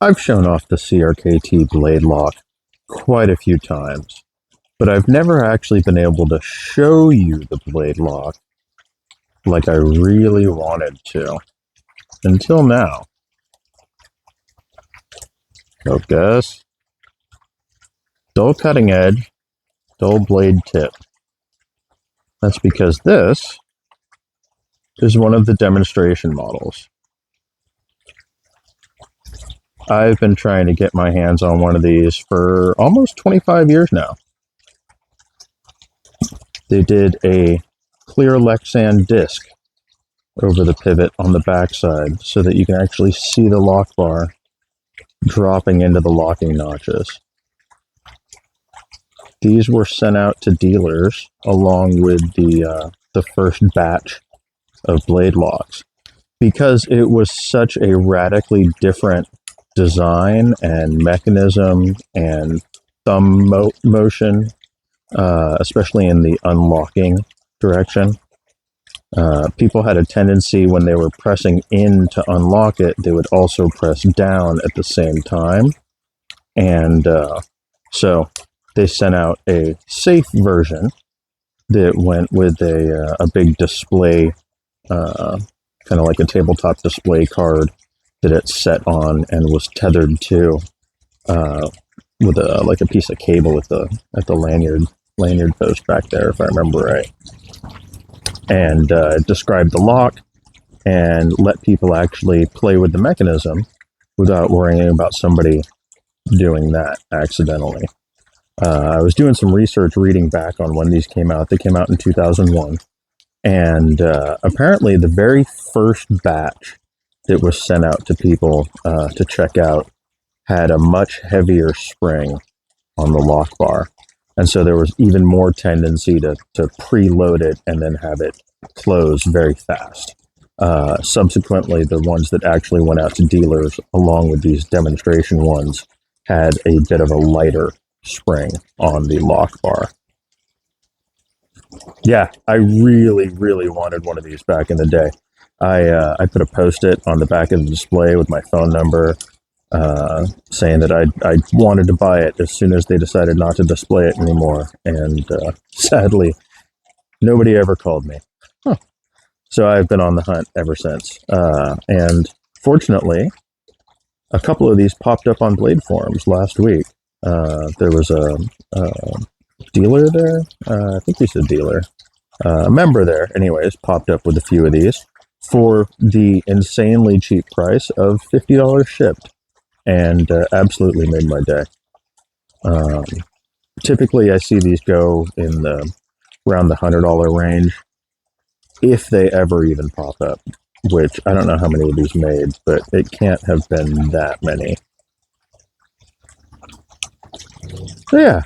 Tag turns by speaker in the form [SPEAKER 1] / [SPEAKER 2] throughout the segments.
[SPEAKER 1] I've shown off the CRKT BladeLock quite a few times, but I've never actually been able to show you the BladeLock like I really wanted to, until now. Focus. Dull cutting edge, dull blade tip. That's because this is one of the demonstration models. I've been trying to get my hands on one of these for almost 25 years now. They did a clear Lexan disc over the pivot on the backside so that you can actually see the lock bar dropping into the locking notches. These were sent out to dealers along with the first batch of blade locks because it was such a radically different design and mechanism and thumb motion, especially in the unlocking direction. People had a tendency when they were pressing in to unlock it, they would also press down at the same time. And so they sent out a safe version that went with a big display, kind of like a tabletop display card that it set on and was tethered to with like a piece of cable at the lanyard post back there, if I remember right. And described the lock and let people actually play with the mechanism without worrying about somebody doing that accidentally. I was doing some research reading back on when these came out. They came out in 2001. And apparently the very first batch that was sent out to people to check out had a much heavier spring on the lock bar. And so there was even more tendency to preload it and then have it close very fast. Subsequently, the ones that actually went out to dealers along with these demonstration ones had a bit of a lighter spring on the lock bar. Yeah, I really, really wanted one of these back in the day. I put a Post-it on the back of the display with my phone number, saying that I wanted to buy it as soon as they decided not to display it anymore. And sadly, nobody ever called me. Huh. So I've been on the hunt ever since. And fortunately, a couple of these popped up on Blade forums last week. There was a dealer there. I think he said dealer. A member there, anyways, popped up with a few of these for the insanely cheap price of $50 shipped. And absolutely made my day. Typically, I see these go in around the $100 range, if they ever even pop up, which I don't know how many of these made, but it can't have been that many. So yeah,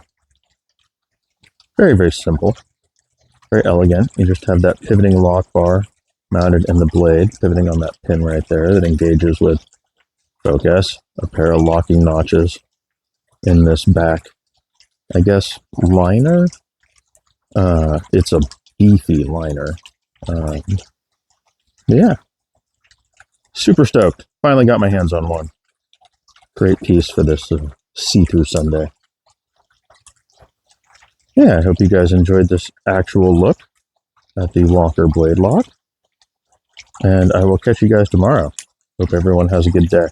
[SPEAKER 1] very, very simple, very elegant. You just have that pivoting lock bar mounted in the blade, pivoting on that pin right there that engages with focus, a pair of locking notches in this back, I guess, liner. It's a beefy liner. Yeah, super stoked. Finally got my hands on one. Great piece for this see-through Sunday. Yeah, I hope you guys enjoyed this actual look at the Walker BladeLock. And I will catch you guys tomorrow. Hope everyone has a good day.